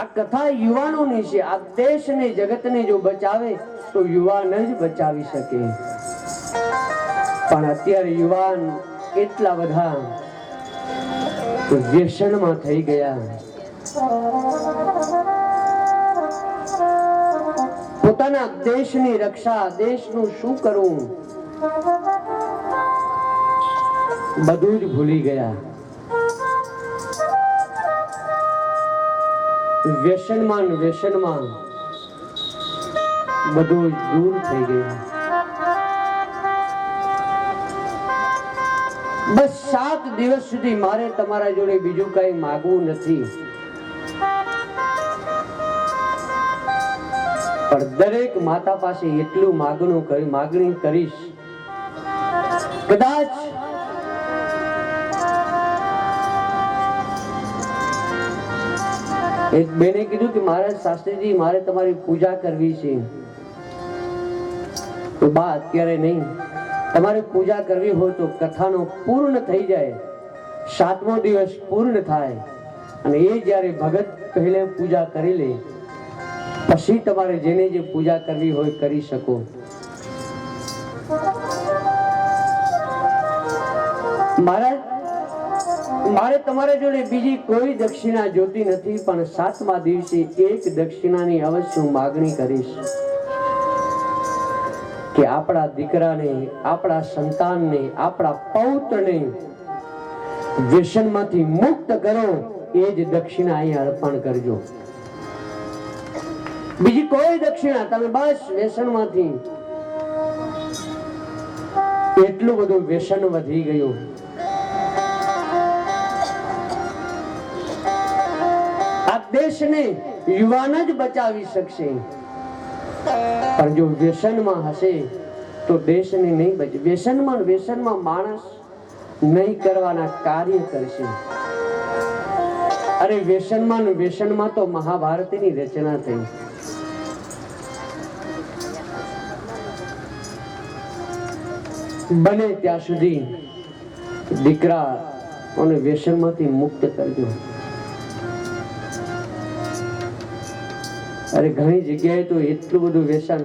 આ કથા યુવાનોની છે. આ દેશને જગતને જો બચાવે તો યુવાન જ બચાવી શકે. પણ અત્યારે યુવાન એટલા બધા વ્યસનમાં થઈ ગયા. પોતાના દેશની રક્ષા, દેશનું શું કરવું, બધું જ ભૂલી ગયા. વ્યસનમાં વ્યસનમાં બધું જ દૂર થઈ ગયું. બસ 7 દિવસ સુધી મારે તમારા જોડે બીજું કઈ માંગવું નથી, પણ દરેક માતા પાસે એટલું માગણી કરીશ. કદાચ એક બેને કીધું કે મહારાજ શાસ્ત્રીજી મારે તમારી પૂજા કરવી છે. તો બા અત્યારે નહીં, તમારે પૂજા કરવી હોય તો કથાનો પૂર્ણ થઈ જાય, 7મો દિવસ પૂર્ણ થાય અને એ જ્યારે ભગત પહેલે પૂજા કરી લે પછી તમારે જેને જે પૂજા કરવી હોય કરી શકો. મહારાજ મારે તમારા જોડે બીજી કોઈ દક્ષિણા જોતી નથી, પણ 7મા દિવસે એક દક્ષિણાની અવશ્ય માગણી કરીશ કે આપણા દીકરાને, આપણા સંતાનને, આપણા પૌત્રને વ્યસનમાંથી મુક્ત કરો. એ જ દક્ષિણા અહીં અર્પણ કરજો. બીજી કોઈ દક્ષિણા તમે બસ વ્યસનમાંથી, એટલું બધું વ્યસન વધી ગયું. આ દેશને યુવાન જ બચાવી શકશે, પણ જો વ્યસનમાં હશે તો દેશને નહીં બચે. વ્યસનમાં માણસ નહીં કરવાના કાર્ય કરશે. અરે વ્યસનમાં તો મહાભારતની રચના થઈ. બને ત્યાં સુધી દીકરા અને વ્યસનમાંથી મુક્ત કરજો. અરે ઘણી જગ્યાએ તો એટલું બધું વ્યસન,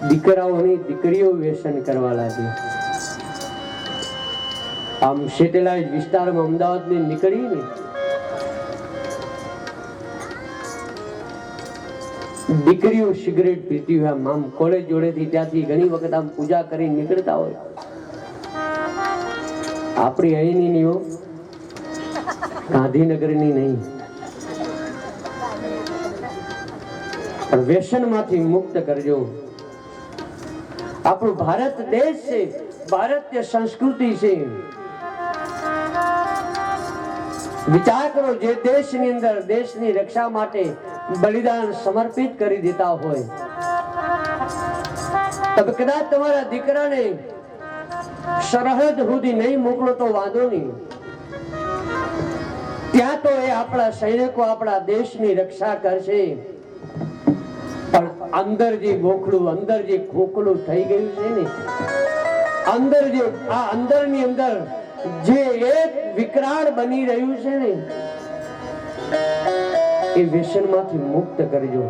દીકરાઓની દીકરીઓ વ્યસન કરવા લાગી. આમ સેટેલાઇટ વિસ્તારમાં અમદાવાદની નીકળી ને, દીકરીઓ સિગરેટ પીતી હોય, આમ કોલેજ જોડેથી ત્યાંથી ઘણી વખત આમ પૂજા કરી નીકળતા હોય. આપણી અહીંની નહીં હો, ગાંધીનગરની નહીં. વ્યસનમાંથી મુક્ત કરજો. આપણું ભારત દેશ છે, ભારતીય સંસ્કૃતિ છે. વિચાર કરો, જે દેશની અંદર દેશની રક્ષા માટે બલિદાન સમર્પિત કરી દેતા હોય, તમે કદાચ તમારા દીકરાને સરહદ સુધી નહીં મોકલો તો વાંધો નહીં, ત્યાં તો એ આપણા સૈનિકો આપણા દેશની રક્ષા કરશે. પણ અંદર જે ગોખલું, અંદર જે ખોખલું થઈ ગયું છે ને, અંદર જે આ અંદરની અંદર જે એક વિકરાળ બની રહ્યું છે ને, એ વ્યસનમાંથી મુક્ત કરજો.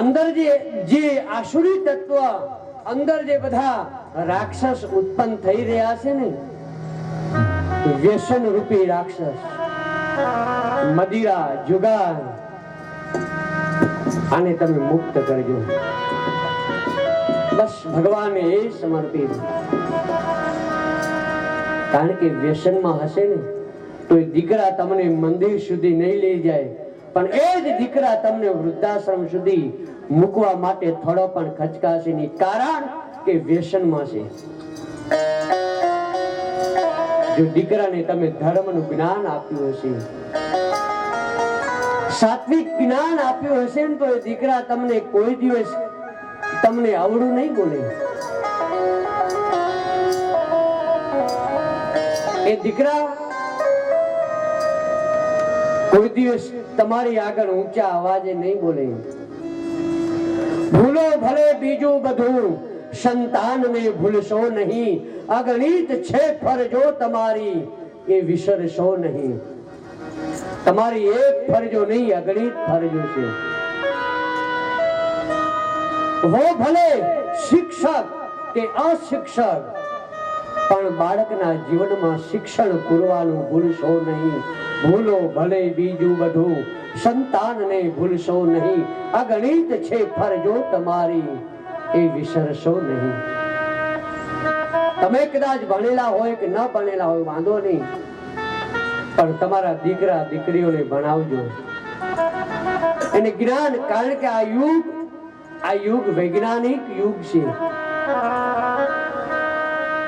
અંદર જે આસુરી તત્વ, અંદર જે બધા રાક્ષસ ઉત્પન્ન થઈ રહ્યા છે ને, વ્યસન રૂપી રાક્ષસ, મદિરા, જુગાર, આને તમે મુક્ત કરજો. બસ ભગવાનને એ સમર્પિત. કારણ કે વ્યસનમાં હશે ને તો એ દીકરા તમને મંદિર સુધી નહીં લઈ જાય, પણ એ જ દીકરા તમને વૃદ્ધાશ્રમ સુધી મૂકવા માટે થોડો પણ ખચકાશે નહીં, કારણ કે વ્યસનમાં છે. જો દીકરાને તમે ધર્મનું જ્ઞાન આપ્યું હશે, સાત્વિક જ્ઞાન આપ્યું હશે ને, તો એ દીકરા તમને કોઈ દિવસ તમને અવળું નહીં બોલે. એ દીકરા કોઈ દિવસ તમારી આગળ ઊંચા અવાજે નહીં બોલે. ભૂલો ભલે બીજું બધું, સંતાનને ભૂલશો નહીં, અગણિત છે ફરજો તમારી, એ વિસરશો નહીં. તમારી એક ફરજો નહીં, અગણિત ફરજો છે. હો ભલે શિક્ષક કે અશિક્ષક, પણ બાળકના જીવનમાં શિક્ષણ પૂરવાનું ભૂલશો નહીં. ભૂલો ભલે બીજું બધું, સંતાનને ભૂલશો નહીં. અગણિત છે ફરજો તમારી, એ વિસરશો નહીં. તમે કદાચ ભણેલા હોય કે ન ભણેલા હોય વાંધો નહીં, પણ તમારા દીકરા દીકરીઓને ભણાવજો એને જ્ઞાન. કારણ કે આ યુગ વૈજ્ઞાનિક યુગ છે.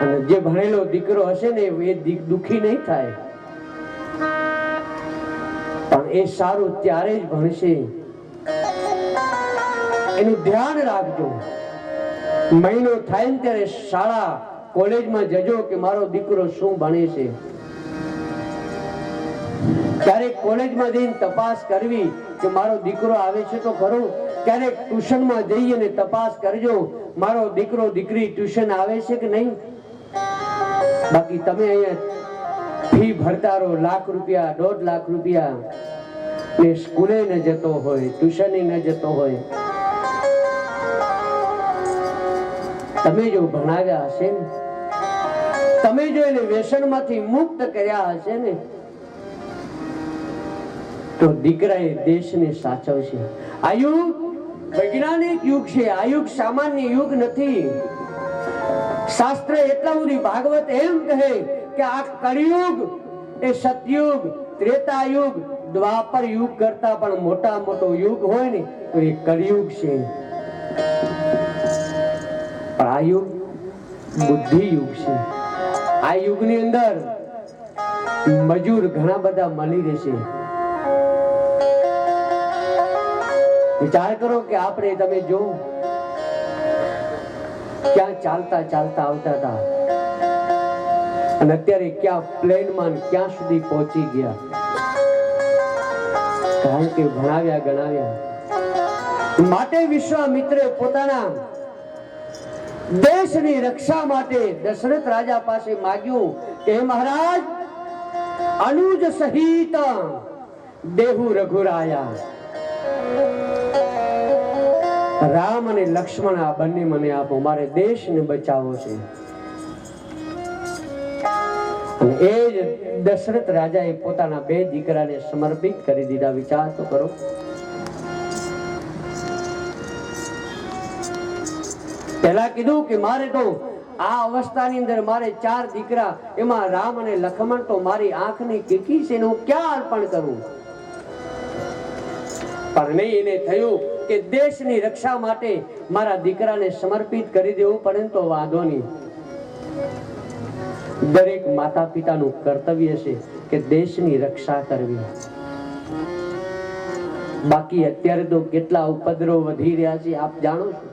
અને જે ભણેલો દીકરો હશે ને એ દુખી નહીં થાય, પણ એ સારું ત્યારે જ ભણશે. એનું ધ્યાન રાખજો. મહિનો થાય ને ત્યારે શાળા કોલેજમાં જજો કે મારો દીકરો શું ભણે છે. ક્યારેક કોલેજમાં જઈને તપાસ કરવી કે મારો દીકરો આવે છે તો ખરો. ક્યારેક ટ્યુશનમાં જઈને તપાસ કરજો મારો દીકરો દીકરી ટ્યુશન આવે છે કે નહીં. બાકી તમે અહીંયા ફી ભરતા રહો, લાખ રૂપિયા 1.5 લાખ રૂપિયા, ને સ્કૂલે ન જતો હોય, ટ્યુશને ન જતો હોય. તમે જો ભણાવ્યા હશે ને, તમે જો એને વ્યસનમાંથી મુક્ત કર્યા હશે ને, તો દીકરા એ દેશને સાચવશે. આ યુગ વૈજ્ઞાનિક યુગ છે. આ યુગ સામાન્ય યુગ નથી. શાસ્ત્ર એટલા સુધી ભાગવત એમ કહે કે આ કળિયુગ એ સતયુગ, ત્રેતાયુગ, દ્વાપર યુગ કરતા પણ મોટો યુગ હોય ને તો એ કળિયુગ છે. પણ આ યુગ બુદ્ધિ યુગ છે. આ યુગની અંદર મજૂર ઘણા બધા મળી રહેશે. વિચાર કરો કે આપણે, તમે જો ક્યાં ચાલતા ચાલતા આવતા હતા અને અત્યારે ક્યાં પ્લેનમાં ક્યાં સુધી પહોંચી ગયા. કારણ કે ભણાવ્યા ગણાવ્યા. માટે વિશ્વામિત્રે પોતાના દેશની રક્ષા માટે દશરથ રાજા પાસે માંગ્યું કે મહારાજ, અનુજ સહિત દેહુ રઘુરાયા, રામ અને લક્ષ્મણ આ બંને મને આપો, મારે દેશને બચાવવો છે. અને એ જ દશરથ રાજાએ પોતાના 2 દીકરાને સમર્પિત કરી દીધા. વિચાર તો કરો. પહેલા કીધું કે મારે તો આ અવસ્થાની અંદર મારે 4 દીકરા, એમાં રામ અને લક્ષ્મણ તો મારી આંખની કીકી છે, હું ક્યાં અર્પણ કરું. પણ નહીં, એને થયું કે દેશની રક્ષા માટે મારા દીકરાને સમર્પિત કરી દેવું પડે તો વાંધો નહીં. દરેક માતા પિતાનું કર્તવ્ય છે કે દેશની રક્ષા કરવી. બાકી અત્યારે તો કેટલા ઉપદ્રવ વધી રહ્યા છે આપ જાણો છો.